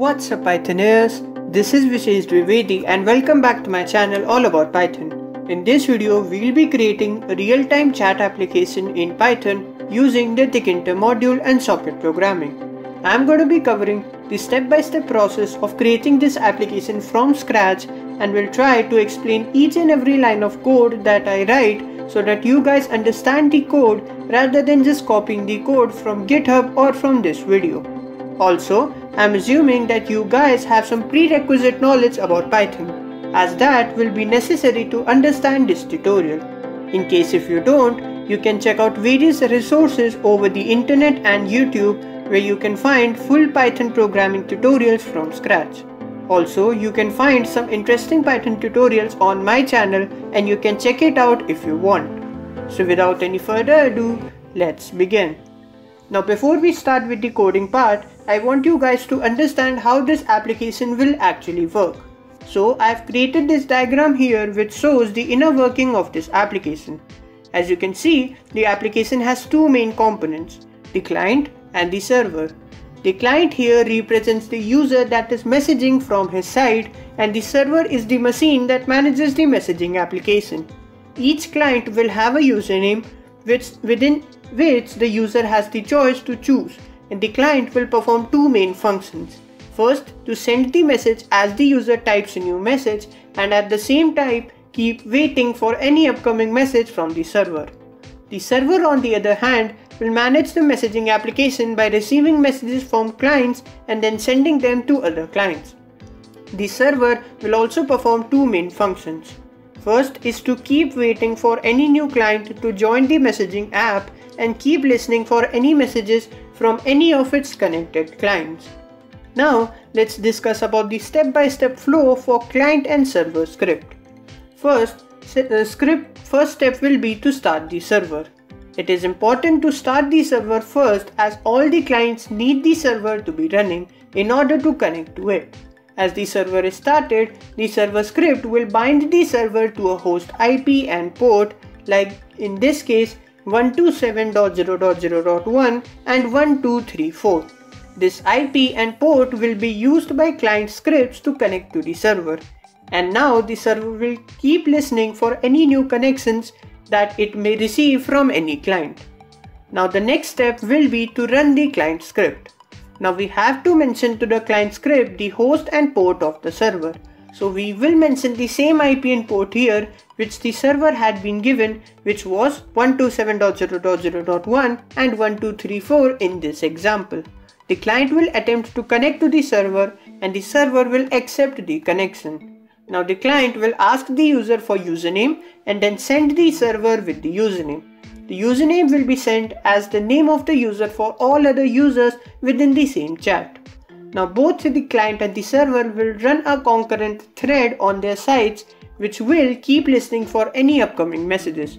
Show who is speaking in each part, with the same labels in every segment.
Speaker 1: What's up Pythoners? This is Vishesh Dwivedi and welcome back to my channel all about Python. In this video, we'll be creating a real-time chat application in Python using the tkinter module and socket programming. I'm going to be covering the step-by-step process of creating this application from scratch and will try to explain each and every line of code that I write so that you guys understand the code rather than just copying the code from GitHub or from this video. Also, I'm assuming that you guys have some prerequisite knowledge about Python, as that will be necessary to understand this tutorial. In case if you don't, you can check out various resources over the internet and YouTube where you can find full Python programming tutorials from scratch. Also, you can find some interesting Python tutorials on my channel and you can check it out if you want. So without any further ado, let's begin. Now before we start with the coding part, I want you guys to understand how this application will actually work. So I've created this diagram here which shows the inner working of this application. As you can see, the application has two main components, the client and the server. The client here represents the user that is messaging from his side, and the server is the machine that manages the messaging application. Each client will have a username within which the user has the choice to choose, and the client will perform two main functions. First, to send the message as the user types a new message, and at the same time keep waiting for any upcoming message from the server. The server on the other hand will manage the messaging application by receiving messages from clients and then sending them to other clients. The server will also perform two main functions. First is to keep waiting for any new client to join the messaging app and keep listening for any messages from any of its connected clients. Now let's discuss about the step-by-step flow for client and server script. First step will be to start the server. It is important to start the server first as all the clients need the server to be running in order to connect to it. As the server is started, the server script will bind the server to a host IP and port, like in this case 127.0.0.1 and 1234. This IP and port will be used by client scripts to connect to the server. And now the server will keep listening for any new connections that it may receive from any client. Now the next step will be to run the client script. Now we have to mention to the client script the host and port of the server. So we will mention the same IP and port here which the server had been given, which was 127.0.0.1 and 1234 in this example. The client will attempt to connect to the server and the server will accept the connection. Now the client will ask the user for username and then send the server with the username. The username will be sent as the name of the user for all other users within the same chat. Now both the client and the server will run a concurrent thread on their sides which will keep listening for any upcoming messages.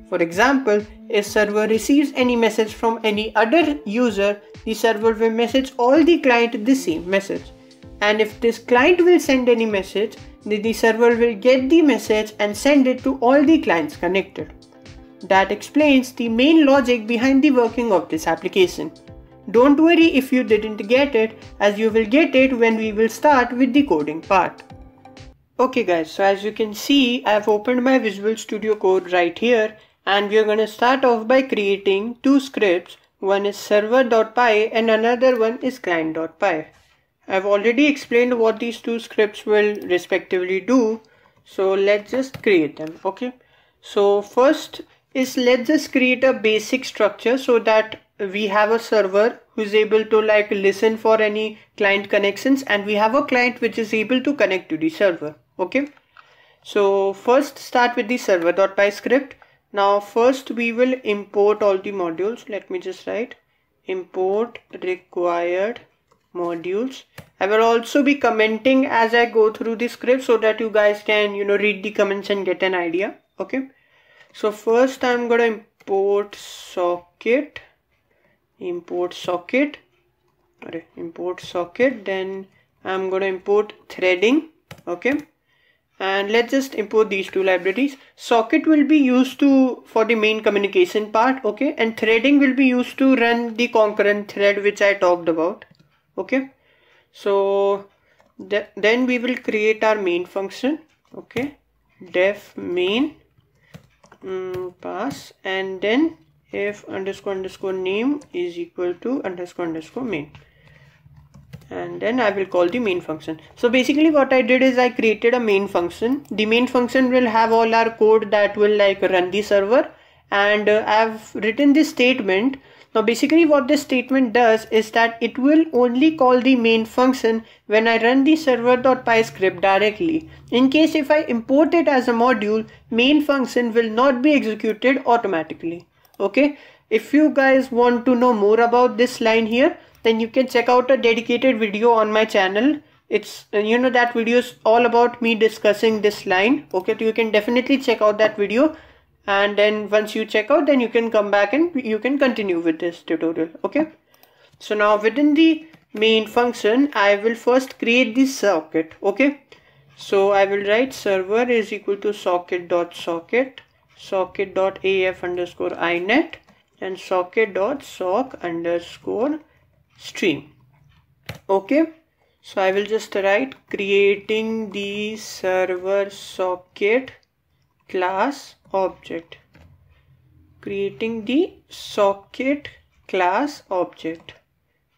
Speaker 1: For example, if server receives any message from any other user, the server will message all the client the same message. And if this client will send any message, the server will get the message and send it to all the clients connected. That explains the main logic behind the working of this application. Don't worry if you didn't get it, as you will get it when we will start with the coding part. Okay guys, so as you can see, I have opened my Visual Studio Code right here and we are going to start off by creating two scripts. One is server.py and another one is client.py. I've already explained what these two scripts will respectively do, so let's just create them. Okay, so first is let's just create a basic structure so that we have a server who is able to listen for any client connections, and we have a client which is able to connect to the server. Okay, so first start with the server.py script. Now first we will import all the modules. Let me just write import required modules. I will also be commenting as I go through the script so that you guys can read the comments and get an idea. Okay, so first I'm gonna import socket, then I'm gonna import threading. Okay, and let's just import these two libraries. Socket will be used for the main communication part, okay, and threading will be used to run the concurrent thread which I talked about. Okay, So then we will create our main function. Okay, def main pass, and then if underscore name is equal to underscore main, and then I will call the main function. So basically what I did is I created a main function. The main function will have all our code that will like run the server, and I've written this statement. Now basically what this statement does is that it will only call the main function when I run the server.py script directly. In case if I import it as a module, main function will not be executed automatically. Okay, if you guys want to know more about this line here, then you can check out a dedicated video on my channel. It's that video is all about me discussing this line. Okay, so you can definitely check out that video, and then once you check out, then you can come back and you can continue with this tutorial. Okay, so now within the main function I will first create the socket. Okay, so I will write server is equal to socket.socket, socket.af underscore inet, and socket.sock underscore stream. Okay, so I will just write creating the server socket class object, creating the socket class object.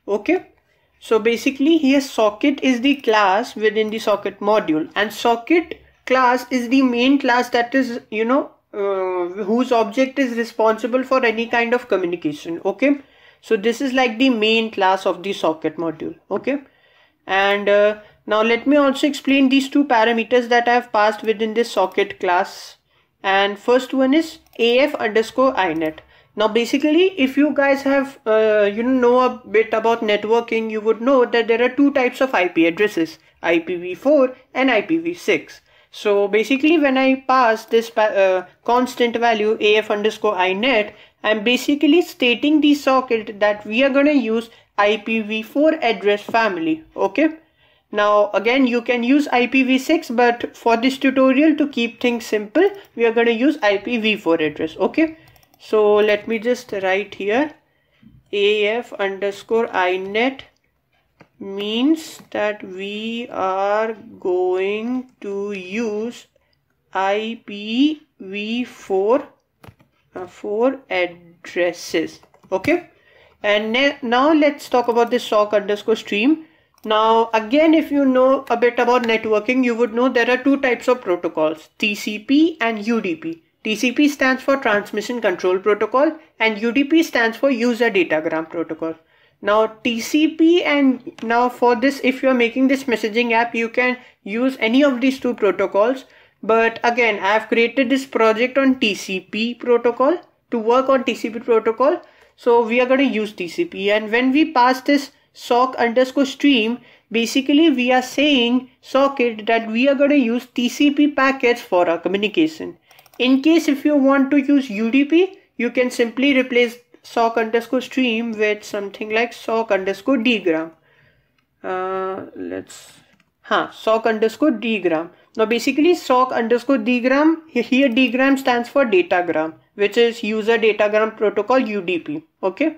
Speaker 1: Okay, so basically here socket is the class within the socket module, and socket class is the main class that is whose object is responsible for any kind of communication. Okay, so this is like the main class of the socket module. Okay, and now let me also explain these two parameters that I have passed within this socket class. And first one is af underscore inet. Now basically if you guys have know a bit about networking, you would know that there are two types of IP addresses, IPv4 and IPv6. So basically when I pass this constant value af underscore inet, I'm basically stating the socket that we are going to use IPv4 address family. Okay, now again you can use IPv6, but for this tutorial, to keep things simple, we are going to use IPv4 address. Okay, so let me just write here af underscore inet means that we are going to use IPv4 for addresses. Okay, and now let's talk about this sock underscore stream. Now again, if you know a bit about networking, you would know there are two types of protocols, TCP and UDP. TCP stands for Transmission Control Protocol and UDP stands for User Datagram Protocol. Now TCP, and now for this, if you are making this messaging app, you can use any of these two protocols. But again, I have created this project on TCP protocol to work on TCP protocol. So we are going to use TCP, and when we pass this sock underscore stream, basically we are saying socket that we are going to use TCP packets for our communication. In case if you want to use UDP, you can simply replace sock underscore stream with something like sock underscore dgram. Sock underscore dgram. Now basically sock underscore dgram, here dgram stands for datagram, which is user datagram protocol UDP. Okay,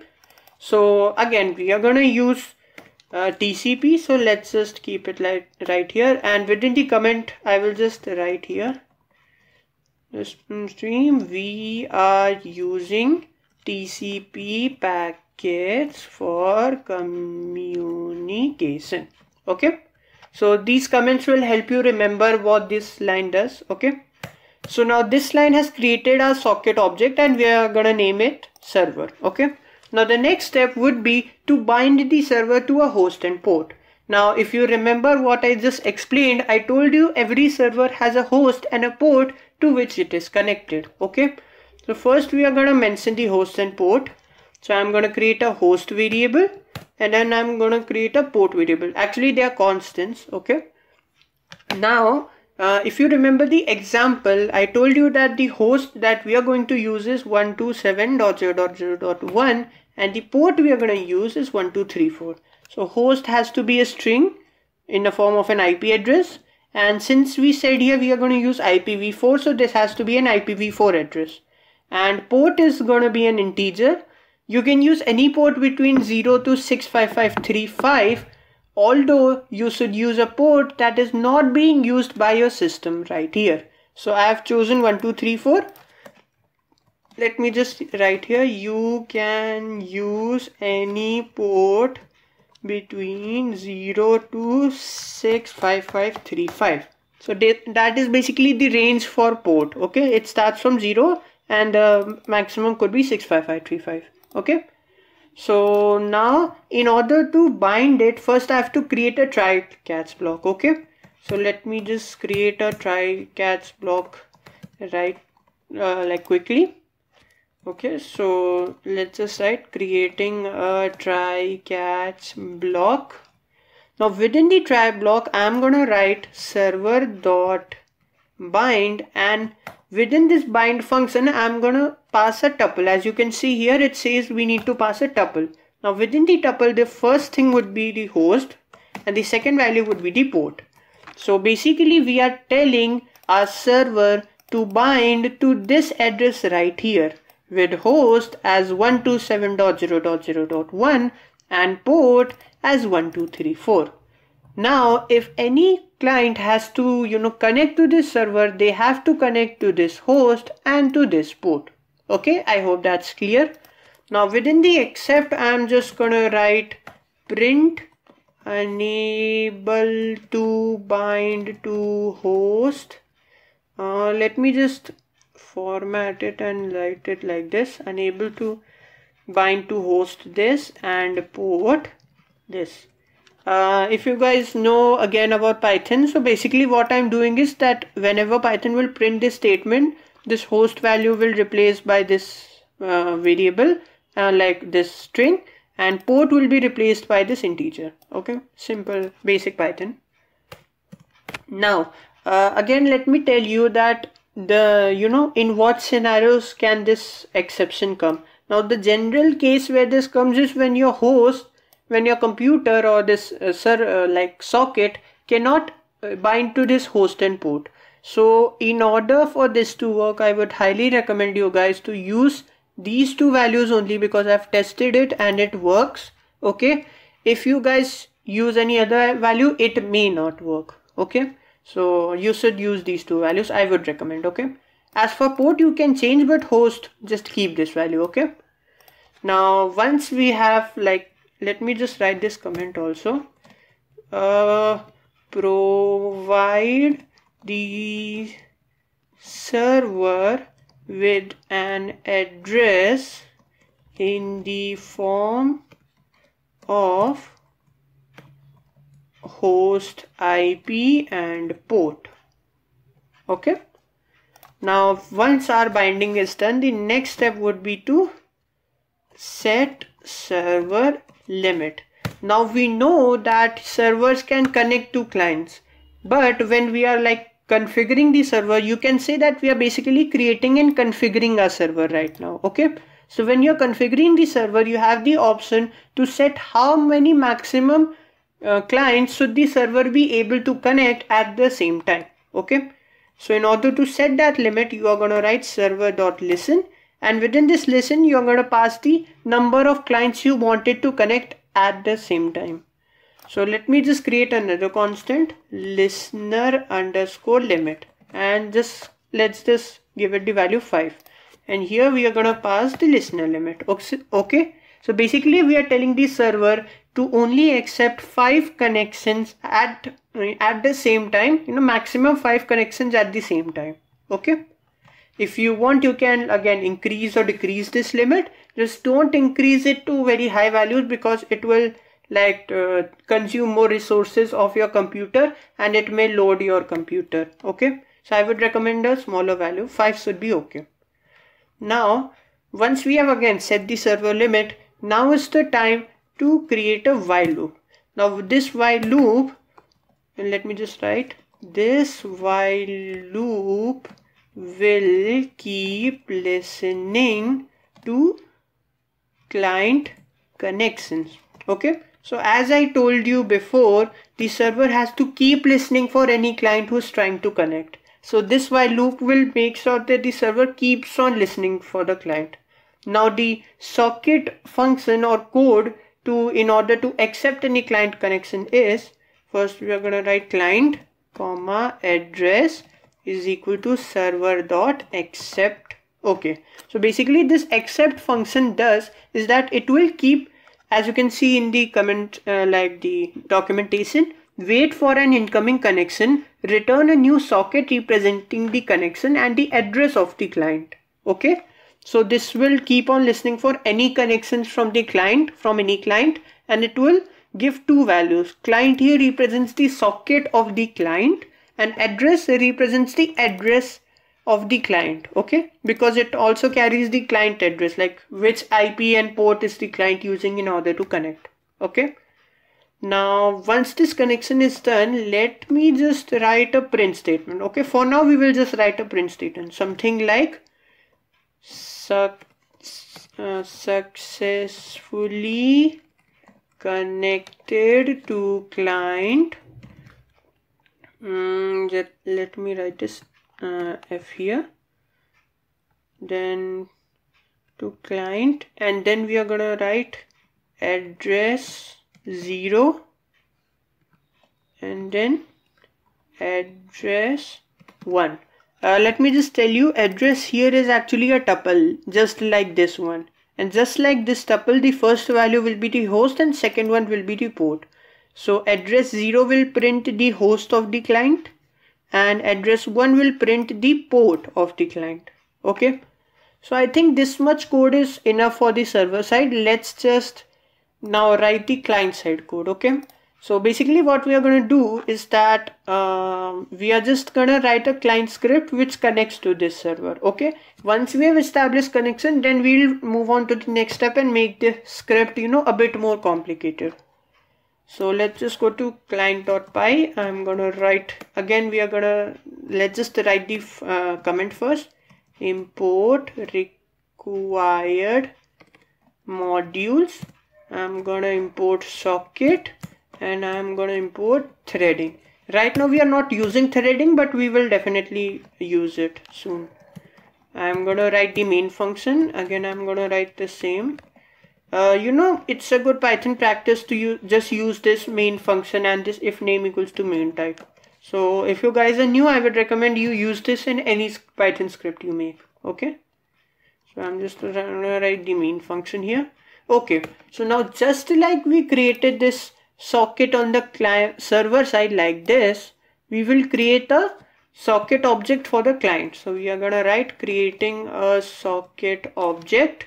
Speaker 1: so again we are going to use TCP, so let's just keep it like right here, and within the comment I will just write here this stream we are using TCP packets for communication. Okay, so these comments will help you remember what this line does. Okay, so now this line has created a socket object and we are gonna name it server. Okay, now the next step would be to bind the server to a host and port. Now if you remember what I just explained, I told you every server has a host and a port to which it is connected. Okay, so first we are going to mention the host and port. So I'm going to create a host variable and then I'm going to create a port variable. Actually they are constants. Okay, now if you remember the example, I told you that the host that we are going to use is 127.0.0.1 and the port we are going to use is 1234. So host has to be a string in the form of an IP address, and since we said here we are going to use IPv4, so this has to be an IPv4 address, and port is going to be an integer. You can use any port between 0 to 65535. although you should use a port that is not being used by your system right here. So I have chosen 1 2 3 4. Let me just write here, you can use any port between 0 to 65535. so that is basically the range for port. Okay, it starts from 0 and maximum could be 65535. okay, so now in order to bind it, first I have to create a try catch block. Okay, so let me just create a try catch block right like quickly. Okay, so let's just write creating a try catch block. Now within the try block I'm gonna write server dot bind, and within this bind function I'm gonna pass a tuple. As you can see here, it says we need to pass a tuple. Now within the tuple, the first thing would be the host and the second value would be the port. So basically we are telling our server to bind to this address right here with host as 127.0.0.1 and port as 1234. Now if any client has to connect to this server, they have to connect to this host and to this port. Okay, I hope that's clear. Now within the except I'm just gonna write print unable to bind to host. Let me just format it and write it like this, unable to bind to host this and port this. If you guys know again about Python, so basically what I'm doing is that whenever Python will print this statement, this host value will replace by this variable like this string, and port will be replaced by this integer. Okay, simple basic Python. Now again let me tell you that in what scenarios can this exception come. Now the general case where this comes is when your computer or this like socket cannot bind to this host and port. So in order for this to work, I would highly recommend you guys to use these two values only, because I've tested it and it works. Okay, if you guys use any other value, it may not work. Okay, so you should use these two values, I would recommend. Okay, as for port you can change, but host just keep this value. Okay, now once we have, like, let me just write this comment also, provide the server with an address in the form of host IP and port. Okay, now once our binding is done, the next step would be to set server limit. Now we know that servers can connect to clients, but when we are like configuring the server, you can say that we are basically creating and configuring a server right now. Okay, so when you're configuring the server, you have the option to set how many maximum clients should the server be able to connect at the same time. Okay, so in order to set that limit, you are going to write server.listen, and within this listen you are going to pass the number of clients you wanted to connect at the same time. So let me just create another constant, listener underscore limit, and let's just give it the value 5, and here we are going to pass the listener limit. Okay, so basically we are telling the server to only accept 5 connections at the same time, maximum 5 connections at the same time. Okay, if you want, you can again increase or decrease this limit. Just don't increase it to very high values, because it will like consume more resources of your computer and it may load your computer. Okay, so I would recommend a smaller value. 5 should be okay. Now once we have again set the server limit, now is the time to create a while loop. Now this while loop, and let me just write, this while loop will keep listening to client connections. Okay, so as I told you before, the server has to keep listening for any client who's trying to connect. So this while loop will make sure that the server keeps on listening for the client. Now the socket function or code in order to accept any client connection is, first we are going to write client comma address is equal to server dot accept. Okay, so basically this accept function does is that it will keep, as you can see in the comment, like the documentation, wait for an incoming connection, return a new socket representing the connection and the address of the client. Okay, so this will keep on listening for any connections from the client, from any client, and it will give two values. Client here represents the socket of the client and address represents the address of the client. Okay, because it also carries the client address, like which IP and port is the client using in order to connect. Okay, now once this connection is done, let me just write a print statement. Okay, for now we will just write a print statement, something like successfully connected to client. Let me write this F here, then to client, and then we are gonna write address 0 and then address 1. Let me just tell you, address here is actually a tuple, just like this one, and just like this tuple, the first value will be the host and second one will be the port. So address 0 will print the host of the client and address 1 will print the port of the client. Okay, so I think this much code is enough for the server side. Let's just now write the client side code. Okay, so basically what we are going to do is that we are just going to write a client script which connects to this server. Okay, once we have established connection, then we'll move on to the next step and make the script, you know, a bit more complicated. So let's just go to client.py. I'm going to write, again we are going to, let's just write the comment first. Import required modules. I'm going to import socket and I'm going to import threading. Right now we are not using threading, but we will definitely use it soon. I'm going to write the main function. Again, I'm going to write the same. You know, it's a good Python practice to just use this main function and this if name equals to main type. So if you guys are new, I would recommend you use this in any Python script you make. Okay, so I'm just going to write the main function here. Okay, so now just like we created this socket on the client server side like this, we will create a socket object for the client. So we are going to write creating a socket object,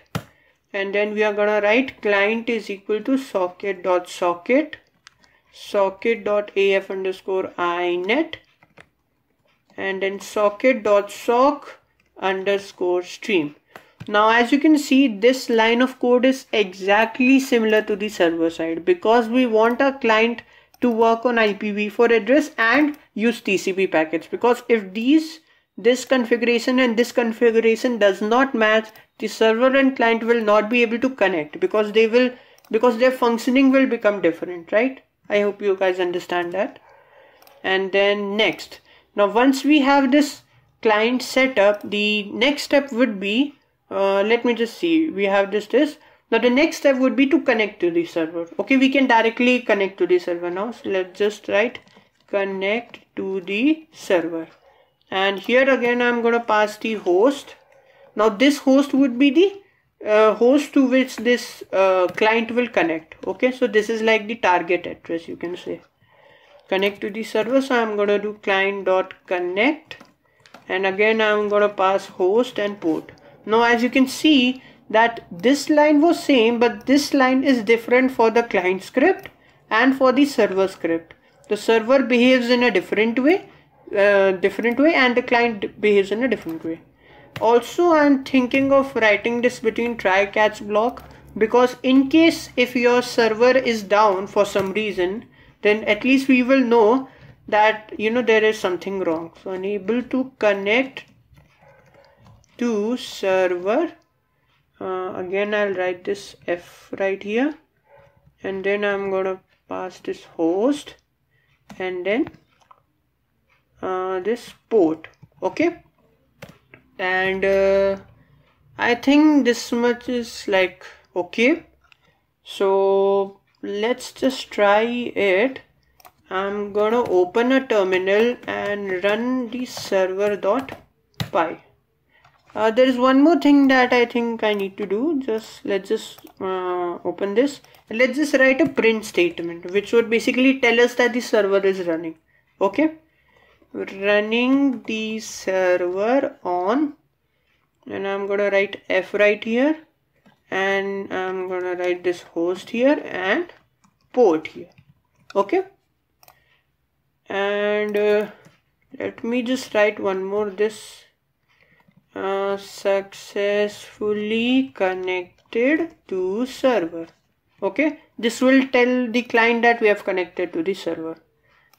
Speaker 1: and then we are going to write client is equal to socket.socket socket.af underscore inet, and then socket.sock underscore stream. Now as you can see, this line of code is exactly similar to the server side because we want our client to work on IPv4 address and use TCP packets, because if this configuration and this configuration does not match, the server and client will not be able to connect because their functioning will become different, right? I hope you guys understand that. And then next, now once we have this client set up, the next step would be let me just see, we have this now the next step would be to connect to the server. Okay, we can directly connect to the server now. So let's just write connect to the server, and here again I'm going to pass the host. Now this host would be the host to which this client will connect. Okay, so this is like the target address, you can say. Connect to the server, so I'm going to do client.connect, and again I'm going to pass host and port. Now as you can see that this line was same, but this line is different for the client script and for the server script. The server behaves in a different way and the client behaves in a different way. Also, I'm thinking of writing this between try catch block, because in case if your server is down for some reason, then at least we will know that, you know, there is something wrong. So unable to connect to server. Again I'll write this F right here, and then I'm gonna pass this host and then this port. Okay, and I think this much is like okay. So let's just try it. I'm gonna open a terminal and run the server.py. There is one more thing that I think I need to do. Let's just open this. Let's just write a print statement, which would basically tell us that the server is running. Okay, running the server on, and I'm gonna write f right here, and I'm gonna write this host here and port here. Okay, and let me just write one more, this successfully connected to server. Okay, this will tell the client that we have connected to the server.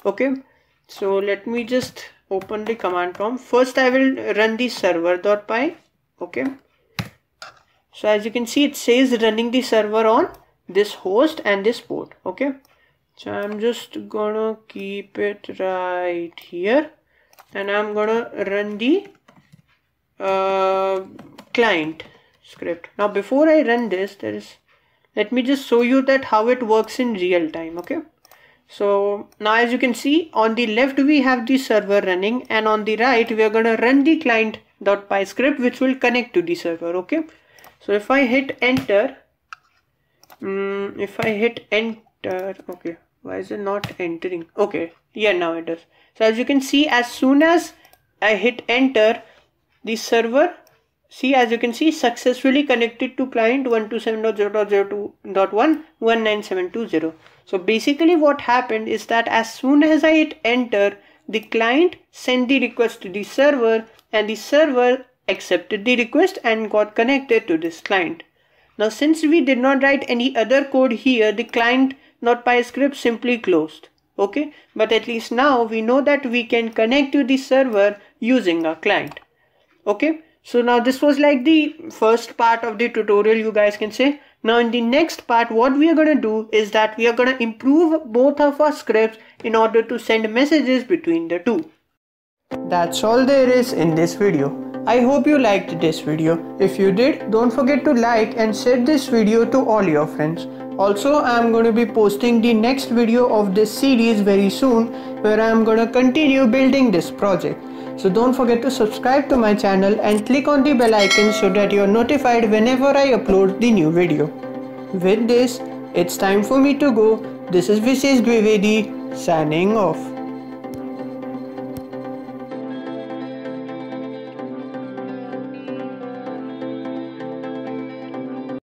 Speaker 1: Okay, so let me just open the command prompt. First I will run the server.py. Okay, so as you can see, it says running the server on this host and this port. Okay, so I'm just gonna keep it right here, and I'm gonna run the client script. Now before I run this, let me just show you that how it works in real time. Okay, so now as you can see, on the left we have the server running, and on the right we are going to run the client.py script, which will connect to the server. Okay, so if I hit enter, okay, why is it not entering? Okay, yeah, now it does. So as you can see, as soon as I hit enter, the server, see, as you can see, successfully connected to client 127.0.0.1.19720. So basically what happened is that as soon as I hit enter, the client sent the request to the server, and the server accepted the request and got connected to this client. Now since we did not write any other code here, the client.py script simply closed. Okay, but at least now we know that we can connect to the server using a client. Okay, so now this was like the first part of the tutorial, you guys can say. Now in the next part, what we are going to do is that we are going to improve both of our scripts in order to send messages between the two. That's all there is in this video. I hope you liked this video. If you did, don't forget to like and share this video to all your friends. Also, I am going to be posting the next video of this series very soon, where I am going to continue building this project. So don't forget to subscribe to my channel and click on the bell icon so that you are notified whenever I upload the new video. With this, it's time for me to go. This is Vishesh Dwivedi signing off.